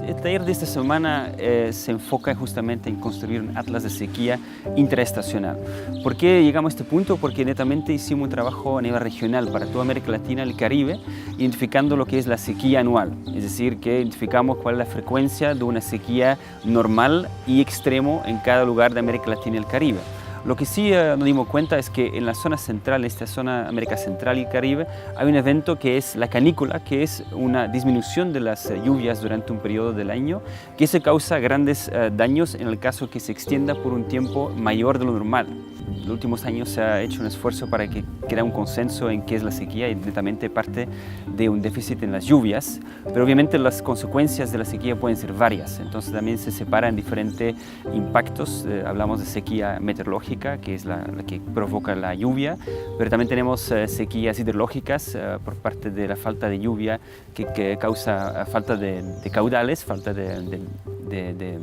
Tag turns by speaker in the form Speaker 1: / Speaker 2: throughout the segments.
Speaker 1: El taller de esta semana se enfoca justamente en construir un atlas de sequía intraestacional. ¿Por qué llegamos a este punto? Porque netamente hicimos un trabajo a nivel regional para toda América Latina y el Caribe, identificando lo que es la sequía anual, es decir, que identificamos cuál es la frecuencia de una sequía normal y extremo en cada lugar de América Latina y el Caribe. Lo que sí nos dimos cuenta es que en la zona central, esta zona América Central y Caribe, hay un evento que es la canícula, que es una disminución de las lluvias durante un periodo del año, que se causa grandes daños en el caso que se extienda por un tiempo mayor de lo normal. En los últimos años se ha hecho un esfuerzo para que quede un consenso en qué es la sequía y netamente parte de un déficit en las lluvias, pero obviamente las consecuencias de la sequía pueden ser varias, entonces también se separa en diferentes impactos. Hablamos de sequía meteorológica, que es la que provoca la lluvia, pero también tenemos sequías hidrológicas por parte de la falta de lluvia que causa falta de caudales, falta de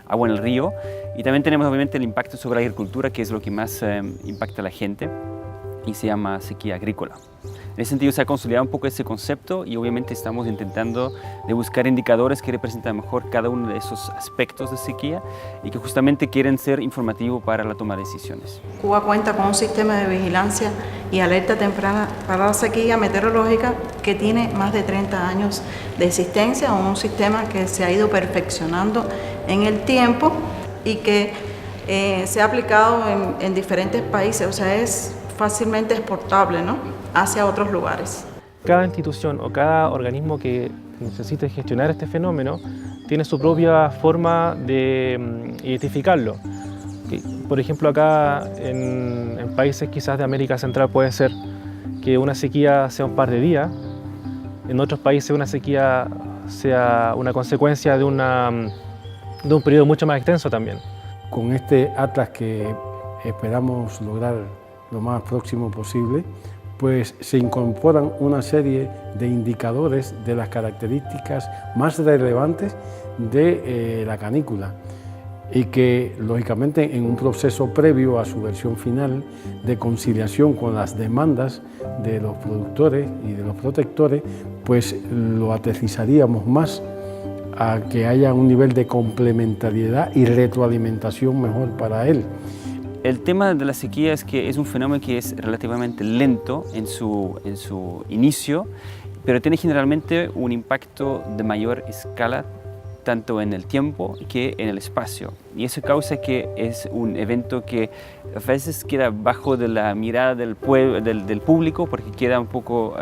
Speaker 1: agua en el río, y también tenemos obviamente el impacto sobre la agricultura, que es lo que más impacta a la gente y se llama sequía agrícola. En ese sentido se ha consolidado un poco ese concepto y obviamente estamos intentando de buscar indicadores que representan mejor cada uno de esos aspectos de sequía y que justamente quieren ser informativos para la toma de decisiones.
Speaker 2: Cuba cuenta con un sistema de vigilancia y alerta temprana para la sequía meteorológica que tiene más de 30 años de existencia, un sistema que se ha ido perfeccionando en el tiempo y que se ha aplicado en diferentes países, o sea, es fácilmente exportable, ¿no?, hacia otros lugares.
Speaker 3: Cada institución o cada organismo que necesite gestionar este fenómeno tiene su propia forma de identificarlo. Por ejemplo, acá en países quizás de América Central puede ser que una sequía sea un par de días, en otros países una sequía sea una consecuencia de un periodo mucho más extenso también.
Speaker 4: Con este atlas que esperamos lograr lo más próximo posible, pues se incorporan una serie de indicadores de las características más relevantes de la canícula y que, lógicamente, en un proceso previo a su versión final de conciliación con las demandas de los productores y de los protectores, pues lo aterrizaríamos más a que haya un nivel de complementariedad y retroalimentación mejor para él.
Speaker 1: El tema de la sequía es que es un fenómeno que es relativamente lento en su inicio, pero tiene generalmente un impacto de mayor escala tanto en el tiempo que en el espacio. Y eso causa que es un evento que a veces queda bajo de la mirada del público porque queda un poco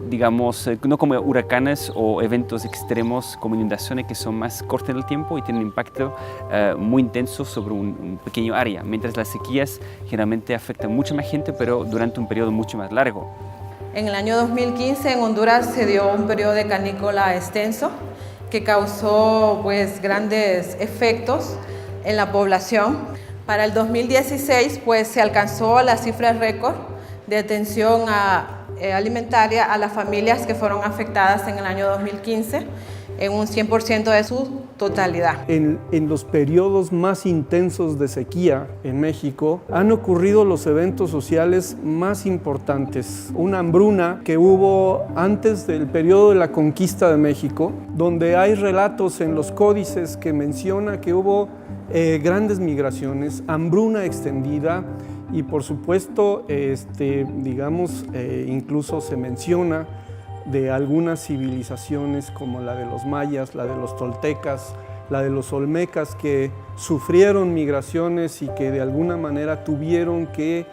Speaker 1: digamos, no como huracanes o eventos extremos como inundaciones que son más cortos en el tiempo y tienen un impacto muy intenso sobre un pequeño área, mientras las sequías generalmente afectan mucho más gente, pero durante un periodo mucho más largo.
Speaker 5: En el año 2015 en Honduras se dio un periodo de canícula extenso que causó pues grandes efectos en la población. Para el 2016 pues se alcanzó la cifra récord de atención alimentaria a las familias que fueron afectadas en el año 2015 en un 100% de su totalidad.
Speaker 6: En los periodos más intensos de sequía en México han ocurrido los eventos sociales más importantes. Una hambruna que hubo antes del periodo de la conquista de México, donde hay relatos en los códices que menciona que hubo grandes migraciones, hambruna extendida. Y por supuesto, incluso se menciona de algunas civilizaciones como la de los mayas, la de los toltecas, la de los olmecas, que sufrieron migraciones y que de alguna manera tuvieron que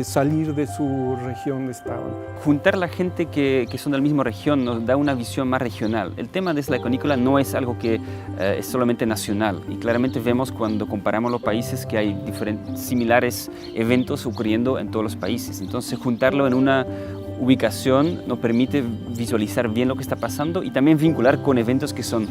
Speaker 6: salir de su región de estaban.
Speaker 1: Juntar la gente que son de la misma región nos da una visión más regional. El tema de la canícula no es algo que es solamente nacional y claramente vemos cuando comparamos los países que hay diferentes similares eventos ocurriendo en todos los países. Entonces juntarlo en una ubicación nos permite visualizar bien lo que está pasando y también vincular con eventos que son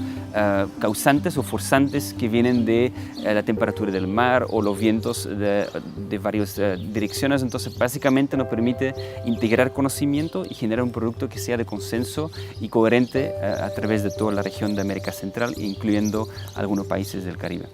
Speaker 1: causantes o forzantes que vienen de la temperatura del mar o los vientos de varias direcciones. Entonces básicamente nos permite integrar conocimiento y generar un producto que sea de consenso y coherente a través de toda la región de América Central, incluyendo algunos países del Caribe.